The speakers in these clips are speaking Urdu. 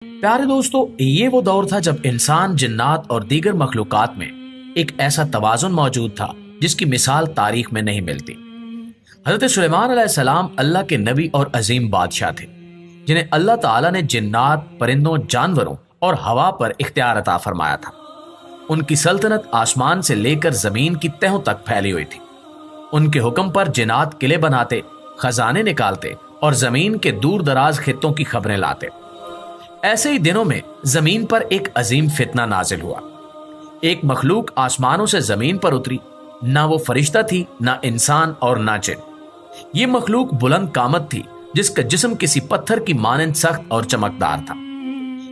پیارے دوستو، یہ وہ دور تھا جب انسان، جنات اور دیگر مخلوقات میں ایک ایسا توازن موجود تھا جس کی مثال تاریخ میں نہیں ملتی۔ حضرت سلیمان علیہ السلام اللہ کے نبی اور عظیم بادشاہ تھے، جنہیں اللہ تعالیٰ نے جنات، پرندوں، جانوروں اور ہوا پر اختیار عطا فرمایا تھا۔ ان کی سلطنت آسمان سے لے کر زمین کی تہوں تک پھیلی ہوئی تھی۔ ان کے حکم پر جنات قلعے بناتے، خزانے نکالتے اور زمین کے دور دراز خطوں کی خبریں لاتے۔ ایسے ہی دنوں میں زمین پر ایک عظیم فتنہ نازل ہوا۔ ایک مخلوق آسمانوں سے زمین پر اتری، نہ وہ فرشتہ تھی، نہ انسان اور نہ جن۔ یہ مخلوق بلند قامت تھی، جس کا جسم کسی پتھر کی مانند سخت اور چمکدار تھا۔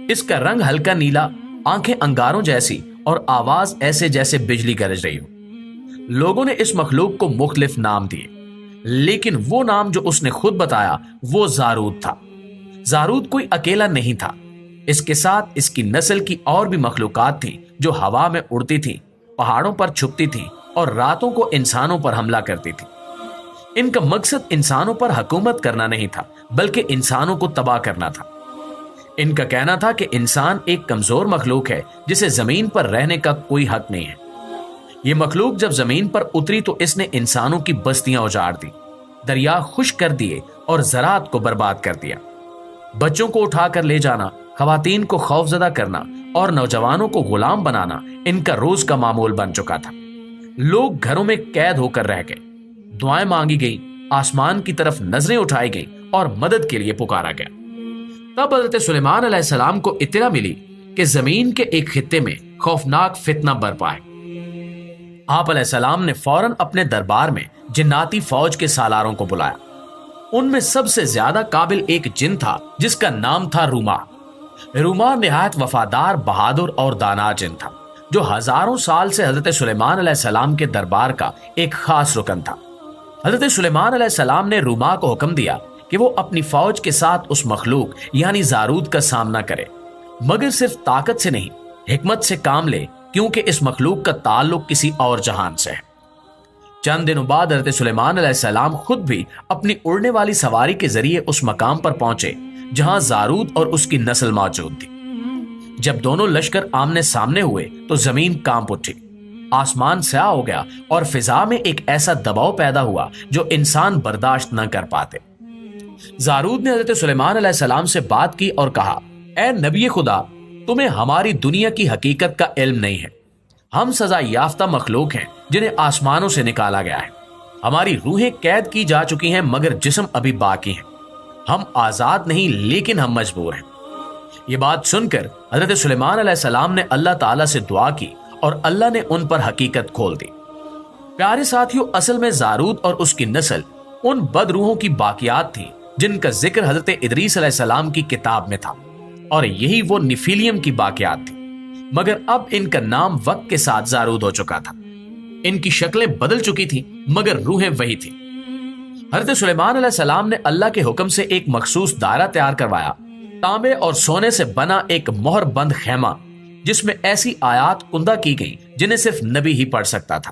اس کا رنگ ہلکا نیلا، آنکھیں انگاروں جیسی اور آواز ایسے جیسے بجلی گرج رہی ہو۔ لوگوں نے اس مخلوق کو مختلف نام دیے، لیکن وہ نام جو اس نے خود بتایا وہ زارود تھا۔ زارود کوئی اکیلا نہیں تھا، اس کے ساتھ اس کی نسل کی اور بھی مخلوقات تھیں جو ہوا میں اڑتی تھیں، پہاڑوں پر چھپتی تھیں اور راتوں کو انسانوں پر حملہ کرتی تھیں۔ ان کا مقصد انسانوں پر حکومت کرنا نہیں تھا، بلکہ انسانوں کو تباہ کرنا تھا۔ ان کا کہنا تھا کہ انسان ایک کمزور مخلوق ہے جسے زمین پر رہنے کا کوئی حق نہیں ہے۔ یہ مخلوق جب زمین پر اتری تو اس نے انسانوں کی بستیاں اجاڑ دی، دریا خشک کر دیے اور زراعت کو برباد کر دیا۔ بچوں کو اٹھا کر لے جانا، خواتین کو خوفزدہ کرنا اور نوجوانوں کو غلام بنانا ان کا روز کا معمول بن چکا تھا۔ لوگ گھروں میں قید ہو کر رہ گئے، دعائیں مانگی گئیں، آسمان کی طرف نظریں اٹھائی گئیں اور مدد کے لیے پکارا گیا۔ تب حضرت سلیمان علیہ السلام کو اطلاع ملی کہ زمین کے ایک خطے میں خوفناک فتنہ برپا ہے۔ آپ علیہ السلام نے فوراً اپنے دربار میں جناتی فوج کے سالاروں کو بلایا۔ ان میں سب سے زیادہ قابل ایک جن تھا جس کا نام تھا روما۔ روما نہایت وفادار، بہادر اور دانا جن تھا، جو ہزاروں سال سے حضرت سلیمان علیہ السلام کے دربار کا ایک خاص رکن تھا۔ حضرت سلیمان علیہ السلام نے روما کو حکم دیا کہ وہ اپنی فوج کے ساتھ اس مخلوق یعنی زارود کا سامنا کرے، مگر صرف طاقت سے نہیں، حکمت سے کام لے، کیونکہ اس مخلوق کا تعلق کسی اور جہان سے ہے۔ چند دنوں بعد حضرت سلیمان علیہ السلام خود بھی اپنی اڑنے والی سواری کے ذریعے اس مقام پر پہنچے جہاں زارود اور اس کی نسل موجود تھی۔ جب دونوں لشکر آمنے سامنے ہوئے تو زمین کانپ اٹھی، آسمان سیاہ ہو گیا اور فضا میں ایک ایسا دباؤ پیدا ہوا جو انسان برداشت نہ کر پاتے۔ زارود نے حضرت سلیمان علیہ السلام سے بات کی اور کہا، اے نبی خدا، تمہیں ہماری دنیا کی حقیقت کا علم نہیں ہے۔ ہم سزا یافتہ مخلوق ہیں جنہیں آسمانوں سے نکالا گیا ہے۔ ہماری روحیں قید کی جا چکی ہیں مگر جسم ابھی باقی ہیں۔ ہم آزاد نہیں لیکن ہم مجبور ہیں۔ یہ بات سن کر حضرت سلیمان علیہ السلام نے اللہ تعالیٰ سے دعا کی اور اللہ نے ان پر حقیقت کھول دی۔ پیارے ساتھیوں، اصل میں زارود اور اس کی نسل ان بد روحوں کی باقیات تھی جن کا ذکر حضرت ادریس علیہ السلام کی کتاب میں تھا، اور یہی وہ نفیلیم کی باقیات تھی، مگر اب ان کا نام وقت کے ساتھ زارود ہو چکا تھا۔ ان کی شکلیں بدل چکی تھیں مگر روحیں وہی تھیں۔ حضرت سلیمان علیہ السلام نے اللہ کے حکم سے ایک مخصوص دائرہ تیار کروایا، تانبے اور سونے سے بنا ایک مہر بند خیمہ جس میں ایسی آیات کندہ کی گئی جنہیں صرف نبی ہی پڑھ سکتا تھا۔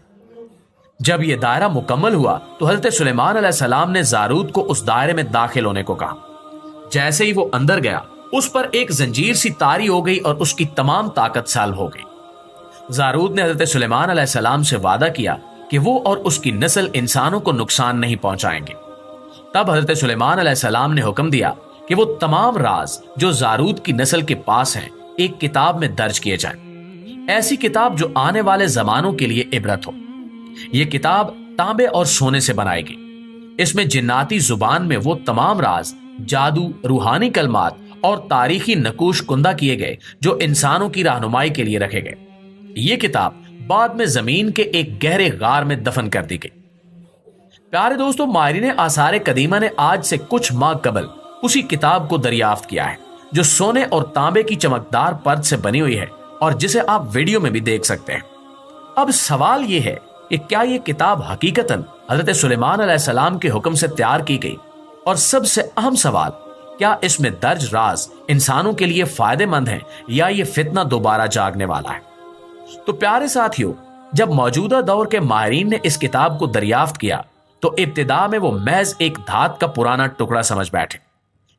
جب یہ دائرہ مکمل ہوا تو حضرت سلیمان علیہ السلام نے زارود کو اس دائرے میں داخل ہونے کو کہا۔ جیسے ہی وہ اندر گیا، اس پر ایک زنجیر سی طاری ہو گئی اور اس کی تمام طاقت سلب ہو گئی۔ زارود نے حضرت سلیمان علیہ السلام سے وعدہ کیا کہ وہ اور اس کی نسل انسانوں کو نقصان نہیں پہنچائیں گے۔ تب حضرت سلیمان علیہ السلام نے حکم دیا کہ وہ تمام راز جو زارود کی نسل کے پاس ہیں ایک کتاب میں درج کیے جائیں، ایسی کتاب جو آنے والے زمانوں کے لیے عبرت ہو۔ یہ کتاب تانبے اور سونے سے بنائے گی۔ اس میں جناتی زبان میں وہ تمام راز، جادو، روحانی کلمات اور تاریخی نقوش کندہ کیے گئے جو انسانوں کی رہنمائی کے لیے رکھے گئے۔ یہ کتاب بعد میں زمین کے ایک گہرے غار میں دفن کر دی گئی۔ پیارے دوستو، ماہرین آثار قدیمہ نے آج سے کچھ ماہ قبل اسی کتاب کو دریافت کیا ہے جو سونے اور تانبے کی چمکدار پرت سے بنی ہوئی ہے اور جسے آپ ویڈیو میں بھی دیکھ سکتے ہیں۔ اب سوال یہ ہے کہ کیا یہ کتاب حقیقتاً حضرت سلیمان علیہ السلام کے حکم سے تیار کی گئی؟ اور سب سے اہم سوال، کیا اس میں درج راز انسانوں کے لیے فائدہ مند ہیں یا یہ فتنہ دوبارہ جاگنے والا ہے؟ تو پیارے ساتھیوں، جب موجودہ دور کے ماہرین نے اس کتاب کو دریافت کیا تو ابتدا میں وہ محض ایک دھات کا پرانا ٹکڑا سمجھ بیٹھے،